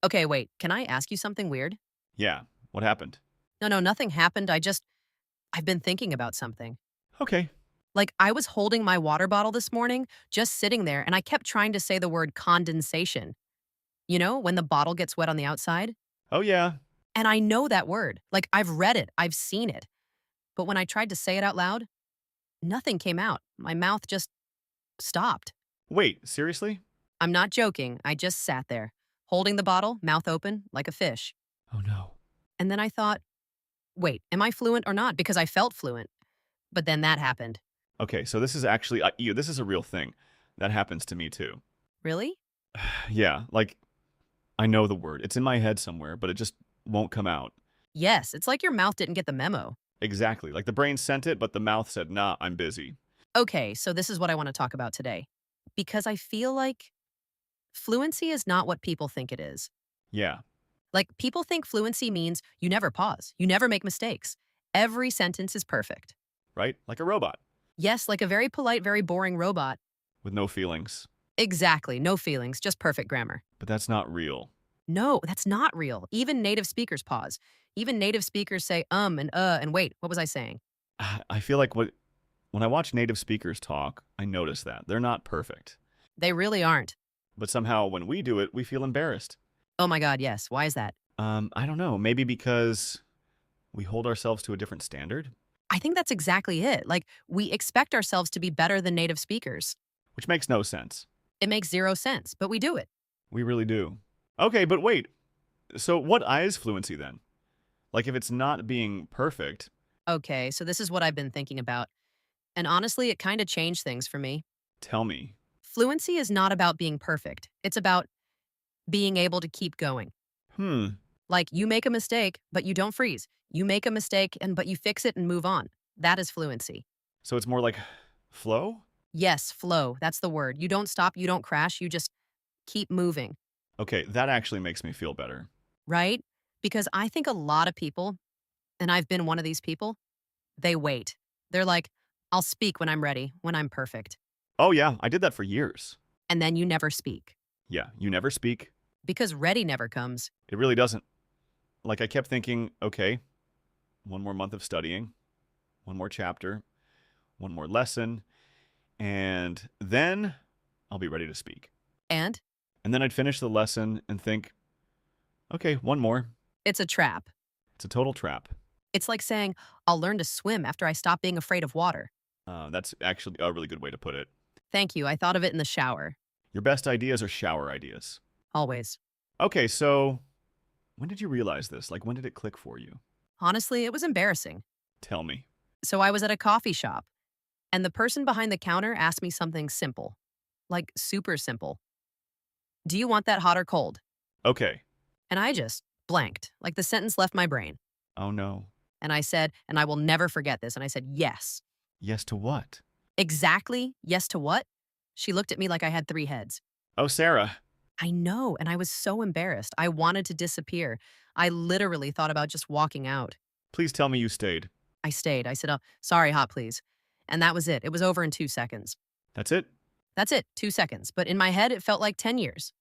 Okay, wait. Can I ask you something weird? Yeah. What happened? No, no, nothing happened. I've been thinking about something. Okay. Like, I was holding my water bottle this morning, just sitting there, and I kept trying to say the word condensation. You know, when the bottle gets wet on the outside? Oh, yeah. And I know that word. Like, I've read it, I've seen it. But when I tried to say it out loud, nothing came out. My mouth just stopped. Wait, seriously? I'm not joking. I just sat there, holding the bottle, mouth open, like a fish. Oh, no. And then I thought, wait, am I fluent or not? Because I felt fluent. But then that happened. Okay, so this is actually, this is a real thing. That happens to me too. Really? Yeah, like, I know the word. It's in my head somewhere, but it just won't come out. Yes, it's like your mouth didn't get the memo. Exactly. Like the brain sent it, but the mouth said, nah, I'm busy. Okay, so this is what I want to talk about today. Because I feel like fluency is not what people think it is. Yeah, Like, people think fluency means you never pause, you never make mistakes. Every sentence is perfect. right? Like a robot Yes, like a very polite, very boring robot. with no feelings. Exactly, no feelings, just perfect grammar. But that's not real. No, that's not real. Even native speakers pause. Even native speakers say and wait, what was I saying? I feel like when I watch native speakers talk, I notice that. They're not perfect. They really aren't. But somehow when we do it, we feel embarrassed. Oh my God, yes. Why is that? I don't know. Maybe because we hold ourselves to a different standard, I think that's exactly it. Like, we expect ourselves to be better than native speakers. which makes no sense. It makes zero sense, but we do it. We really do. Okay, but wait. So what is fluency then? Like if it's not being perfect, Okay, so this is what I've been thinking about. And honestly, it kind of changed things for me. tell me. Fluency is not about being perfect, it's about being able to keep going. Hmm. Like, you make a mistake, but you don't freeze. You make a mistake, but you fix it and move on. That is fluency. So it's more like flow? Yes, flow. That's the word. You don't stop, you don't crash, you just keep moving, Okay, that actually makes me feel better. right? Because I think a lot of people, and I've been one of these people, they wait. They're like, I'll speak when I'm ready, when I'm perfect. Oh yeah, I did that for years. And then you never speak Yeah, you never speak. because ready never comes. It really doesn't. Like I kept thinking, okay, one more month of studying, one more chapter, one more lesson, and then I'll be ready to speak. And And then I'd finish the lesson and think, okay, one more. it's a trap. It's a total trap. It's like saying, I'll learn to swim after I stop being afraid of water. That's actually a really good way to put it. Thank you. I thought of it in the shower. Your best ideas are shower ideas. Always. Okay, so when did you realize this? Like, when did it click for you? Honestly, it was embarrassing. Tell me. So I was at a coffee shop, and the person behind the counter asked me something simple, like super simple. Do you want that hot or cold? Okay. And I just blanked, like the sentence left my brain. Oh no. And I said, and I will never forget this. And I said, yes. Yes to what? Exactly. Yes to what? She looked at me like I had three heads. Oh, Sarah. I know. And I was so embarrassed. I wanted to disappear. I literally thought about just walking out. Please tell me you stayed. I stayed. I said, oh, sorry, hot, please. And that was it. It was over in 2 seconds. That's it? That's it, 2 seconds. But in my head, it felt like 10 years.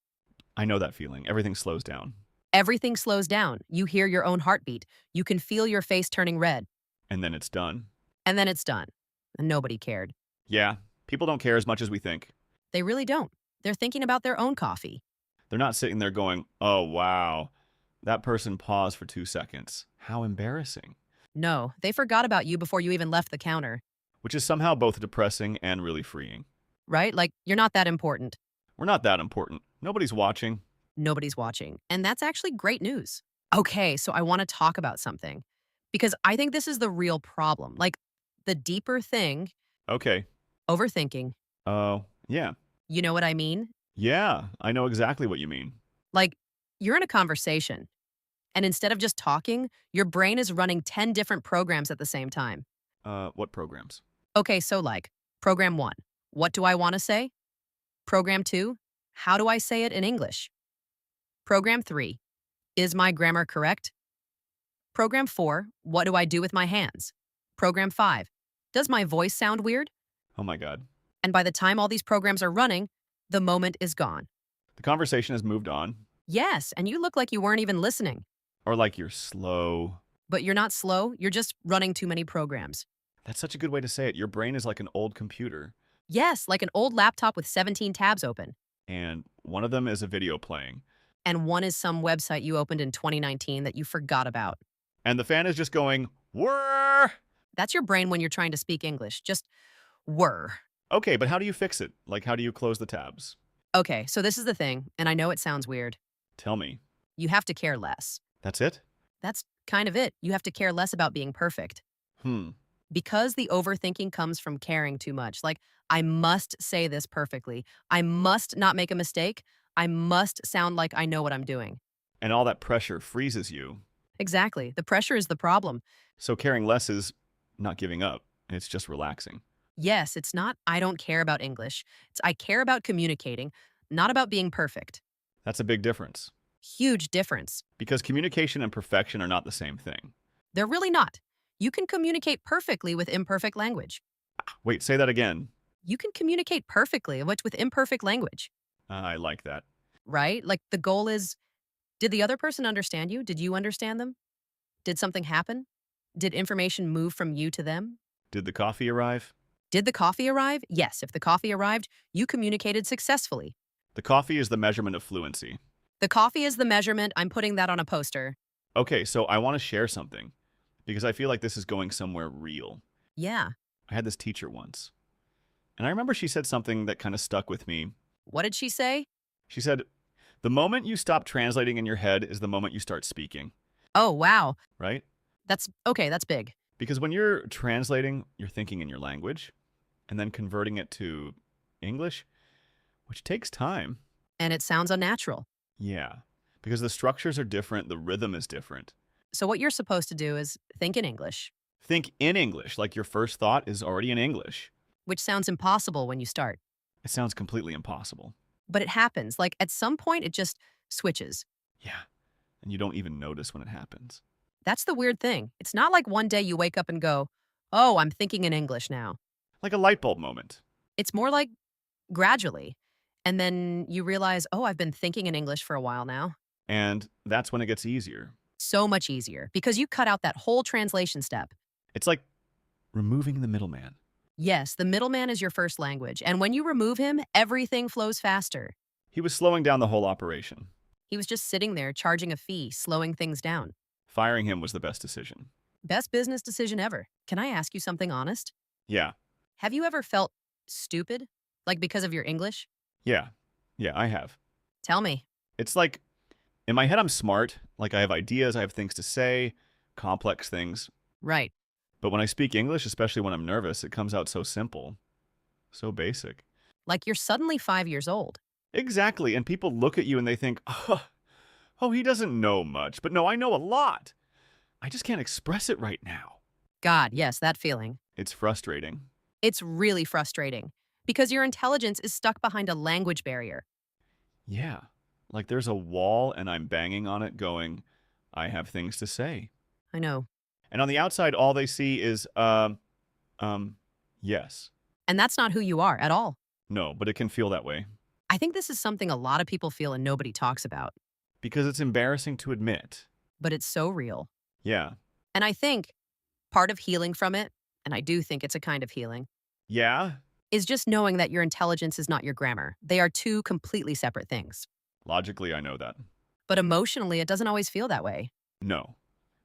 I know that feeling. Everything slows down. Everything slows down. You hear your own heartbeat. You can feel your face turning red. And then it's done. And then it's done. And nobody cared. Yeah, people don't care as much as we think. They really don't. They're thinking about their own coffee. They're not sitting there going, oh, wow, that person paused for 2 seconds. How embarrassing. No, they forgot about you before you even left the counter, Which is somehow both depressing and really freeing. right? Like, you're not that important. We're not that important. Nobody's watching. Nobody's watching. And that's actually great news. Okay, so I want to talk about something because I think this is the real problem. Like, the deeper thing, Okay. overthinking. Oh, yeah. You know what I mean? Yeah, I know exactly what you mean. Like, you're in a conversation, and instead of just talking, your brain is running 10 different programs at the same time. What programs? Okay, so like, program one, what do I want to say? Program two, how do I say it in English? Program three, is my grammar correct? Program four, what do I do with my hands? Program five, does my voice sound weird? Oh my God. And by the time all these programs are running, the moment is gone. The conversation has moved on. Yes, and you look like you weren't even listening. Or like you're slow. But you're not slow, you're just running too many programs. That's such a good way to say it. Your brain is like an old computer, Yes, like an old laptop with 17 tabs open. and one of them is a video playing. And one is some website you opened in 2019 that you forgot about. And the fan is just going, whir! That's your brain when you're trying to speak English. Just whir. Okay, but how do you fix it? Like, how do you close the tabs? Okay, so this is the thing, and I know it sounds weird. Tell me. You have to care less. That's it? That's kind of it. You have to care less about being perfect. Hmm. Because the overthinking comes from caring too much. Like, I must say this perfectly. I must not make a mistake. I must sound like I know what I'm doing. And all that pressure freezes you. Exactly. The pressure is the problem. So caring less is not giving up. It's just relaxing. Yes, it's not I don't care about English. It's I care about communicating, not about being perfect. That's a big difference. Huge difference. Because communication and perfection are not the same thing. They're really not. You can communicate perfectly with imperfect language. Wait, say that again. You can communicate perfectly with imperfect language, I like that. right? Like the goal is, did the other person understand you? Did you understand them? Did something happen? Did information move from you to them? Did the coffee arrive? Did the coffee arrive? Yes, if the coffee arrived, you communicated successfully. The coffee is the measurement of fluency. The coffee is the measurement. I'm putting that on a poster. Okay, so I want to share something because I feel like this is going somewhere real. Yeah. I had this teacher once, and I remember she said something that kind of stuck with me. What did she say? She said, the moment you stop translating in your head is the moment you start speaking, Oh, wow. right? That's okay. That's big. Because when you're translating, you're thinking in your language and then converting it to English, which takes time. And it sounds unnatural. Yeah, because the structures are different, the rhythm is different. So, what you're supposed to do is think in English, Think in English, like your first thought is already in English. which sounds impossible when you start. It sounds completely impossible. But it happens. Like at some point, it just switches. Yeah, and you don't even notice when it happens. That's the weird thing. It's not like one day you wake up and go, oh, I'm thinking in English now. Like a light bulb moment. It's more like gradually. And then you realize, oh, I've been thinking in English for a while now. And that's when it gets easier. So much easier because you cut out that whole translation step. It's like removing the middleman. Yes, the middleman is your first language. And when you remove him, everything flows faster. He was slowing down the whole operation. He was just sitting there charging a fee, slowing things down. Firing him was the best decision. Best business decision ever. Can I ask you something honest? Yeah, Have you ever felt stupid? Like because of your English? yeah, I have. Tell me. It's like, in my head, I'm smart. Like, I have ideas, I have things to say, complex things. Right. But when I speak English, especially when I'm nervous, it comes out so simple, so basic. Like you're suddenly 5 years old. Exactly. And people look at you and they think, oh, he doesn't know much. But no, I know a lot. I just can't express it right now. God, yes, that feeling. It's frustrating. It's really frustrating because your intelligence is stuck behind a language barrier. Yeah. Like there's a wall and I'm banging on it going, I have things to say. I know. And on the outside, all they see is, yes. And that's not who you are at all. No, but it can feel that way. I think this is something a lot of people feel and nobody talks about, Because it's embarrassing to admit. but it's so real. Yeah. And I think part of healing from it, and I do think it's a kind of healing, Yeah? is just knowing that your intelligence is not your grammar. They are two completely separate things. Logically, I know that. But emotionally, it doesn't always feel that way. No.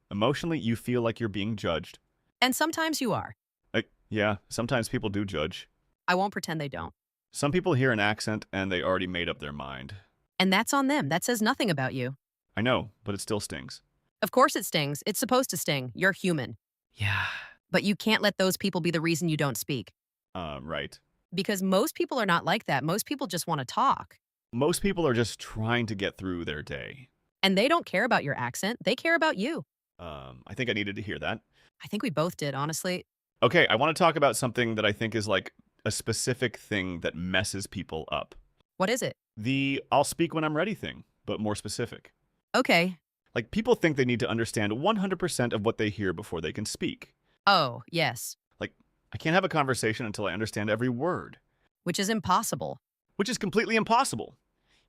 Emotionally, you feel like you're being judged. And sometimes you are. Yeah, sometimes people do judge. I won't pretend they don't. Some people hear an accent and they already made up their mind. And that's on them. That says nothing about you. I know, but it still stings. Of course it stings. It's supposed to sting. You're human. Yeah. But you can't let those people be the reason you don't speak. Right. Because most people are not like that. Most people just want to talk. Most people are just trying to get through their day. And they don't care about your accent. They care about you. I think I needed to hear that. I think we both did, honestly. Okay, I want to talk about something that I think is like a specific thing that messes people up. What is it? The I'll speak when I'm ready thing, but more specific. Okay. Like people think they need to understand 100% of what they hear before they can speak. Oh, yes. Like, I can't have a conversation until I understand every word, Which is impossible. which is completely impossible.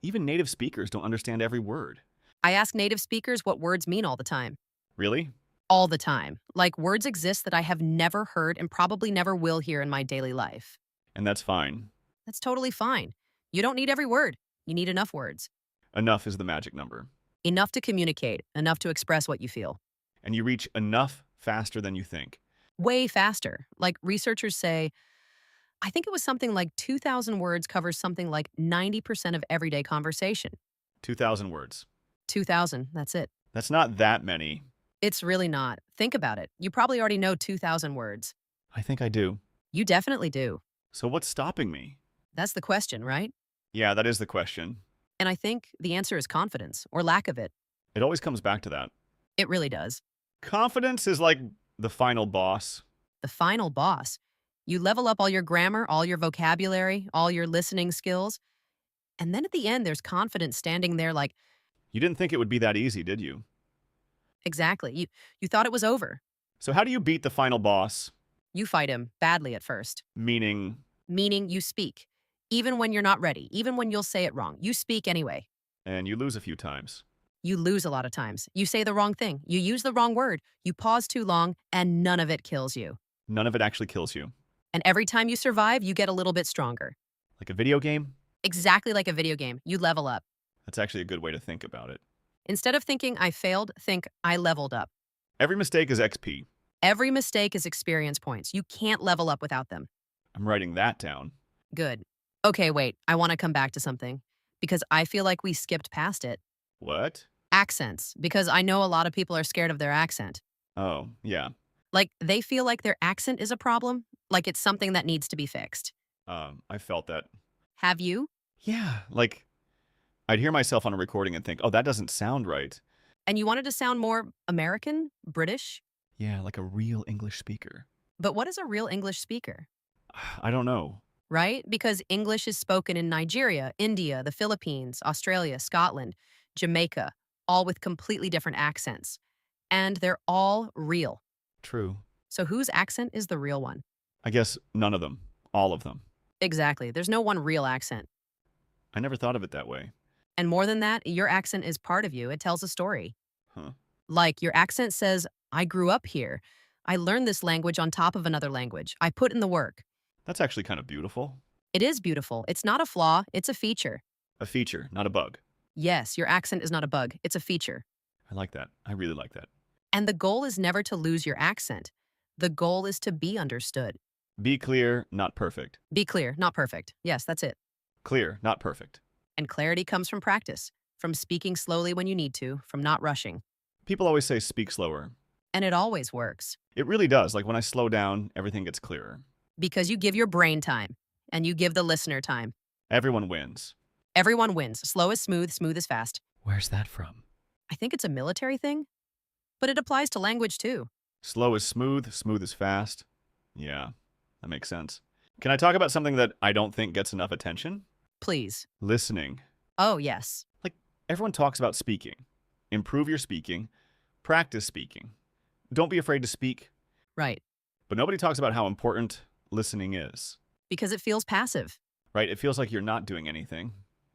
Even native speakers don't understand every word. I ask native speakers what words mean all the time. Really? All the time. Like words exist that I have never heard and probably never will hear in my daily life. And that's fine. That's totally fine. You don't need every word. You need enough words. Enough is the magic number. Enough to communicate, enough to express what you feel. And you reach enough faster than you think. Way faster. Like researchers say, I think it was something like 2,000 words covers something like 90% of everyday conversation. 2,000 words. 2,000, that's it. That's not that many. It's really not. Think about it. You probably already know 2,000 words. I think I do. You definitely do. So what's stopping me? That's the question, right? Yeah, that is the question. And I think the answer is confidence, or lack of it. It always comes back to that. It really does. Confidence is like the final boss. The final boss. You level up all your grammar, all your vocabulary, all your listening skills. And then at the end, there's confidence standing there like, You didn't think it would be that easy, did you? exactly. You thought it was over. So how do you beat the final boss? You fight him badly at first. Meaning, Meaning you speak. Even when you're not ready, even when you'll say it wrong, you speak anyway. and you lose a few times. You lose a lot of times. You say the wrong thing. You use the wrong word. You pause too long, and none of it kills you. None of it actually kills you. And every time you survive, you get a little bit stronger. Like a video game? Exactly like a video game. You level up. That's actually a good way to think about it. Instead of thinking I failed, think I leveled up. Every mistake is XP. Every mistake is experience points. You can't level up without them. I'm writing that down. Good. Okay, wait. I want to come back to something because I feel like we skipped past it. What? Accents, because I know a lot of people are scared of their accent. Oh, yeah. Like they feel like their accent is a problem, like it's something that needs to be fixed. I felt that. Have you? Yeah, like I'd hear myself on a recording and think, oh, that doesn't sound right. And you wanted to sound more American, British? Yeah, like a real English speaker. But what is a real English speaker? I don't know. Right? Because English is spoken in Nigeria, India, the Philippines, Australia, Scotland, Jamaica, all with completely different accents. And they're all real. True. So whose accent is the real one? I guess none of them. All of them. Exactly. There's no one real accent. I never thought of it that way. And more than that, your accent is part of you. It tells a story. Huh. Like your accent says, I grew up here. I learned this language on top of another language. I put in the work. That's actually kind of beautiful. It is beautiful. It's not a flaw, it's a feature. A feature, not a bug. Yes, your accent is not a bug, it's a feature. I like that. I really like that. And the goal is never to lose your accent. The goal is to be understood. Be clear, not perfect. Be clear, not perfect. Yes, that's it. Clear, not perfect. And clarity comes from practice, from speaking slowly when you need to, from not rushing. People always say speak slower. And it always works. It really does. Like when I slow down, everything gets clearer. Because you give your brain time, and you give the listener time. Everyone wins. Everyone wins. Slow is smooth, smooth is fast. Where's that from? I think it's a military thing, but it applies to language too. Slow is smooth, smooth is fast. Yeah, that makes sense. Can I talk about something that I don't think gets enough attention? Please. Listening. Oh, yes. Like, everyone talks about speaking. Improve your speaking. Practice speaking. Don't be afraid to speak. Right. But nobody talks about how important listening is. Because it feels passive, Right? It feels like you're not doing anything.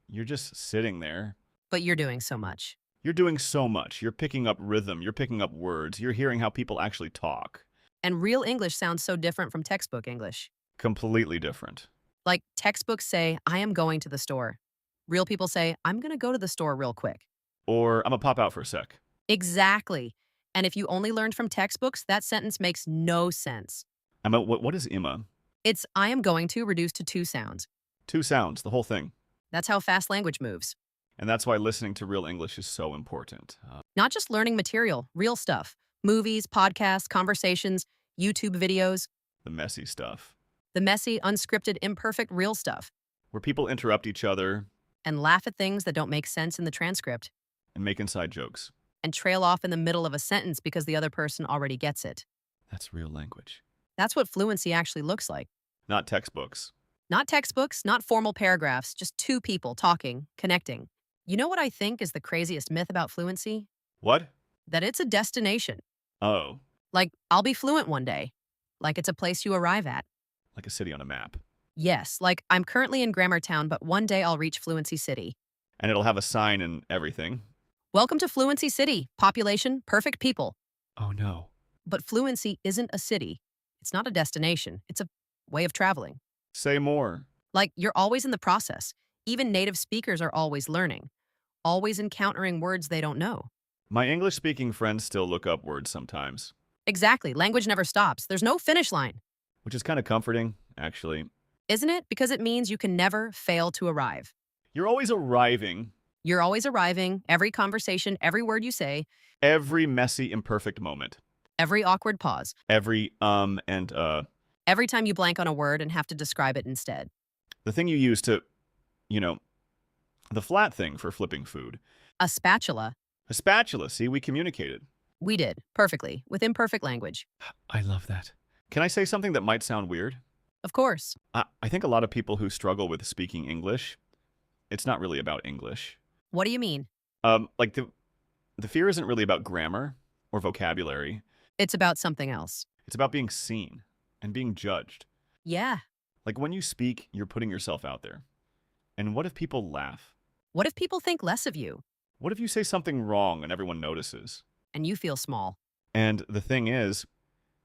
You're just sitting there. but you're doing so much. You're doing so much. You're picking up rhythm. You're picking up words. You're hearing how people actually talk. And real English sounds so different from textbook English. Completely different. Like textbooks say, I am going to the store. Real people say, I'm going to go to the store real quick. Or I'm gonna pop out for a sec. Exactly. And if you only learned from textbooks, that sentence makes no sense. What is Imma? It's I am going to reduced to two sounds. 2 sounds, the whole thing. That's how fast language moves. And that's why listening to real English is so important. Not just learning material, real stuff. Movies, podcasts, conversations, YouTube videos, The messy stuff. the messy, unscripted, imperfect, real stuff. Where people interrupt each other And laugh at things that don't make sense in the transcript. and make inside jokes. And trail off in the middle of a sentence because the other person already gets it. That's real language. That's what fluency actually looks like. Not textbooks. Not textbooks, not formal paragraphs, just two people talking, connecting. You know what I think is the craziest myth about fluency? What? That it's a destination. Oh, Like, I'll be fluent one day. Like it's a place you arrive at. like a city on a map. Yes, like I'm currently in Grammar Town, but one day I'll reach Fluency City. And it'll have a sign and everything. Welcome to Fluency City. Population, perfect people. Oh no. But Fluency isn't a city. It's not a destination. It's a way of traveling. Say more. Like, you're always in the process. Even native speakers are always learning, always encountering words they don't know. My English-speaking friends still look up words sometimes, Exactly. Language never stops. There's no finish line. which is kind of comforting, actually. Isn't it? Because it means you can never fail to arrive. You're always arriving, You're always arriving, every conversation, every word you say, every messy, imperfect moment, every awkward pause, every and every time you blank on a word and have to describe it instead. the thing you use to, you know, the flat thing for flipping food. A spatula. A spatula. See, we communicated. We did, perfectly, with imperfect language. I love that. Can I say something that might sound weird? Of course. I think a lot of people who struggle with speaking English, it's not really about English. What do you mean? Like the fear isn't really about grammar or vocabulary. It's about something else. It's about being seen and being judged. Yeah. Like when you speak, you're putting yourself out there. And what if people laugh? What if people think less of you What if you say something wrong and everyone notices? and you feel small? And the thing is,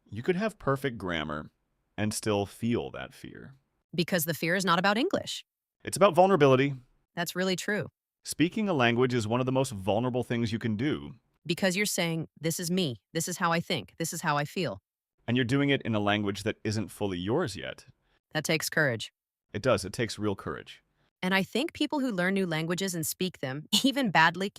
you could have perfect grammar and still feel that fear. Because the fear is not about English. It's about vulnerability. That's really true. Speaking a language is one of the most vulnerable things you can do. Because you're saying, this is me, this is how I think, this is how I feel. And you're doing it in a language that isn't fully yours yet. That takes courage. It does. It takes real courage. And I think people who learn new languages and speak them, even badly,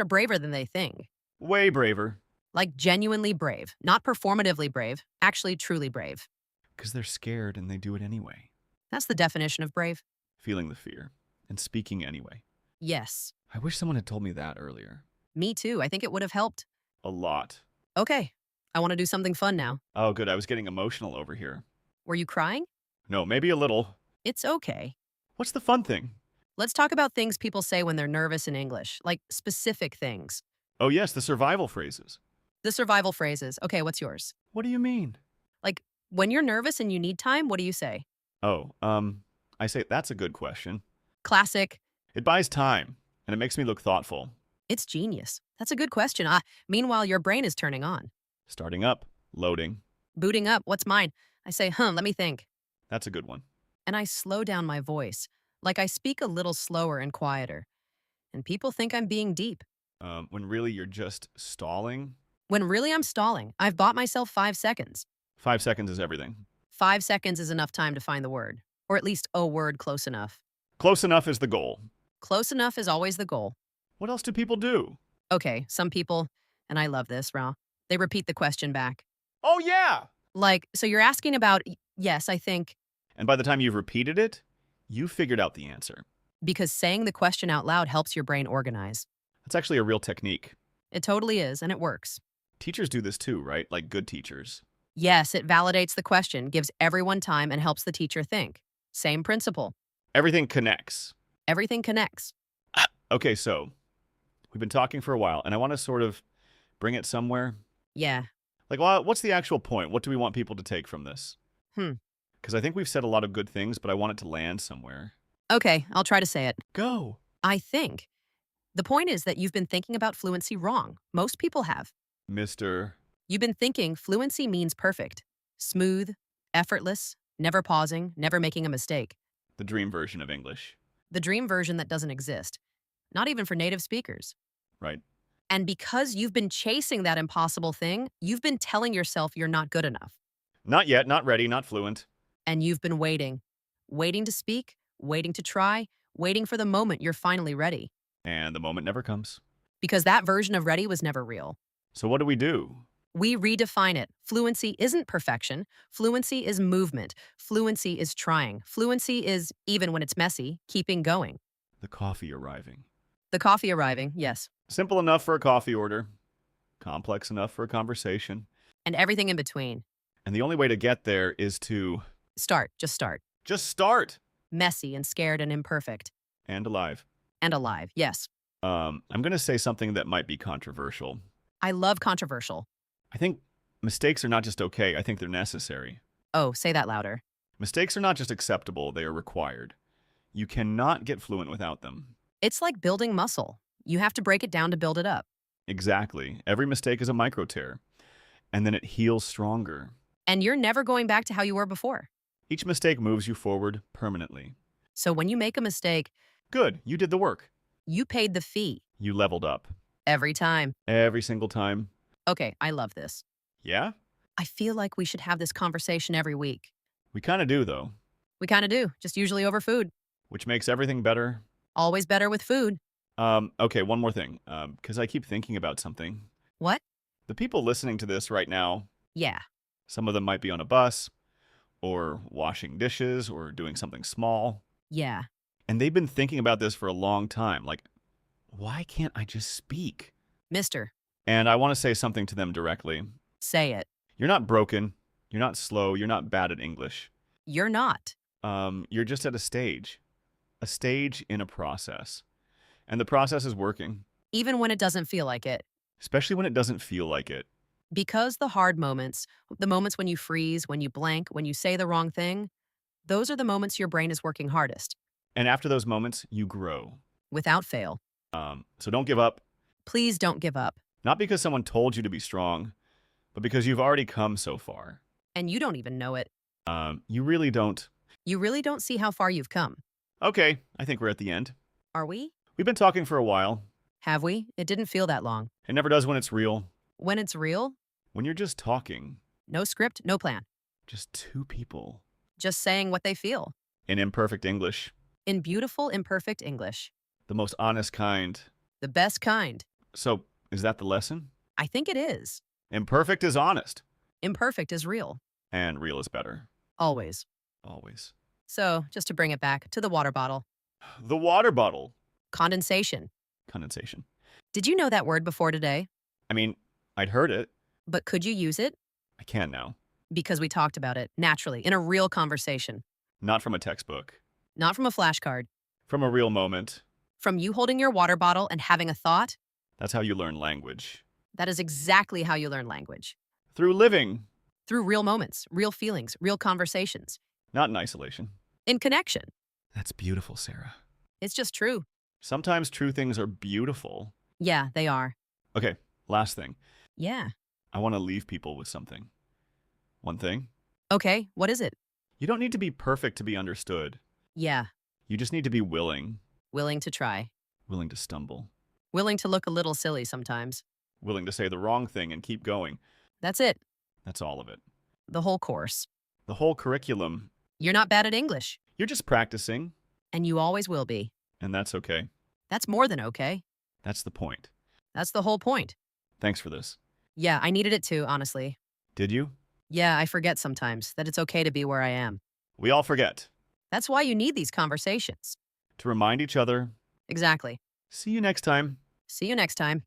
are braver than they think. Way braver. Like genuinely brave, not performatively brave, actually truly brave. Because they're scared and they do it anyway. That's the definition of brave. Feeling the fear and speaking anyway. Yes. I wish someone had told me that earlier. Me too. I think it would have helped. A lot. Okay. I want to do something fun now. Oh, good. I was getting emotional over here. Were you crying? No, maybe a little. It's okay. What's the fun thing? Let's talk about things people say when they're nervous in English, like specific things. Oh, yes, the survival phrases. The survival phrases. Okay, what's yours? What do you mean? Like, when you're nervous and you need time, what do you say? Oh, I say that's a good question. Classic. It buys time, and it makes me look thoughtful. It's genius. That's a good question. Meanwhile, your brain is turning on. Starting up, loading. Booting up. What's mine? I say, let me think. That's a good one. And I slow down my voice. Like I speak a little slower and quieter. And people think I'm being deep. When really you're just stalling. When really I'm stalling. I've bought myself 5 seconds. 5 seconds is everything. 5 seconds is enough time to find the word. Or at least a word close enough. Close enough is the goal. Close enough is always the goal. What else do people do? Okay, some people, and I love this, Ra, they repeat the question back. Oh, yeah! Like, so you're asking about, yes, I think, And by the time you've repeated it, you figured out the answer. because saying the question out loud helps your brain organize. That's actually a real technique. It totally is, and it works. Teachers do this too, right? Like good teachers. Yes, it validates the question, gives everyone time, and helps the teacher think. Same principle. Everything connects. Everything connects. Okay, so we've been talking for a while, and I want to sort of bring it somewhere. Yeah. Like, well, what's the actual point? What do we want people to take from this? Because I think we've said a lot of good things, but I want it to land somewhere. Okay, I'll try to say it. Go. I think. The point is that you've been thinking about fluency wrong. Most people have. Mr. You've been thinking fluency means perfect, smooth, effortless, never pausing, never making a mistake. The dream version of English. The dream version that doesn't exist. Not even for native speakers. Right. And because you've been chasing that impossible thing, you've been telling yourself you're not good enough. Not yet, not ready, not fluent. And you've been waiting. Waiting to speak, waiting to try, waiting for the moment you're finally ready. And the moment never comes. Because that version of ready was never real. So what do we do? We redefine it. Fluency isn't perfection. Fluency is movement. Fluency is trying. Fluency is, even when it's messy, keeping going. The coffee arriving. The coffee arriving, yes. Simple enough for a coffee order. Complex enough for a conversation. And everything in between. And the only way to get there is to Start, just start. just start. Messy and scared and imperfect. And alive. And alive, yes. I'm going to say something that might be controversial. I love controversial. I think mistakes are not just okay, I think they're necessary. Oh, say that louder. Mistakes are not just acceptable, they are required. You cannot get fluent without them. It's like building muscle. You have to break it down to build it up. Exactly. Every mistake is a micro tear, and then it heals stronger. And you're never going back to how you were before. Each mistake moves you forward permanently. So when you make a mistake, Good, you did the work. you paid the fee You leveled up. every time. Every single time. Okay, I love this. Yeah? I feel like we should have this conversation every week. We kind of do, though, We kind of do, just usually over food. which makes everything better. Always better with food. Okay, one more thing, because I keep thinking about something. What? The people listening to this right now, Yeah. some of them might be on a bus, or washing dishes, or doing something small, Yeah. and they've been thinking about this for a long time. Like, why can't I just speak? Mister, And I want to say something to them directly. say it. You're not broken. You're not slow. You're not bad at English. You're not. You're just at a stage in a process. And the process is working, Even when it doesn't feel like it. especially when it doesn't feel like it. Because the hard moments, the moments when you freeze, when you blank, when you say the wrong thing, those are the moments your brain is working hardest. And after those moments, you grow. Without fail. So don't give up, Please don't give up. not because someone told you to be strong, but because you've already come so far. And you don't even know it. You really don't. You really don't see how far you've come. Okay, I think we're at the end. Are we? We've been talking for a while. Have we? It didn't feel that long. It never does when it's real. When it's real, When you're just talking, no script, no plan. just two people Just saying what they feel. in imperfect English, In beautiful, imperfect English. the most honest kind. The best kind. So, is that the lesson? I think it is. Imperfect is honest, Imperfect is real. and real is better. Always. Always. So, just to bring it back to the water bottle. The water bottle. Condensation. Condensation. Did you know that word before today? I mean, I'd heard it. But could you use it? I can now. Because we talked about it, naturally, in a real conversation. Not from a textbook. Not from a flashcard. From a real moment. From you holding your water bottle and having a thought. That's how you learn language. That is exactly how you learn language. Through living, Through real moments, real feelings, real conversations. not in isolation. In connection. That's beautiful, Sarah. It's just true. Sometimes true things are beautiful. Yeah, they are. Okay, last thing. Yeah. I want to leave people with something. One thing. Okay, what is it? You don't need to be perfect to be understood. Yeah. You just need to be willing. Willing to try. Willing to stumble. Willing to look a little silly sometimes. Willing to say the wrong thing and keep going. That's it. That's all of it. The whole course. The whole curriculum. You're not bad at English. You're just practicing, And you always will be. and that's okay. That's more than okay. That's the point. That's the whole point. Thanks for this. Yeah, I needed it too, honestly. Did you? Yeah, I forget sometimes that it's okay to be where I am. We all forget. That's why you need these conversations. To remind each other. Exactly. See you next time. See you next time.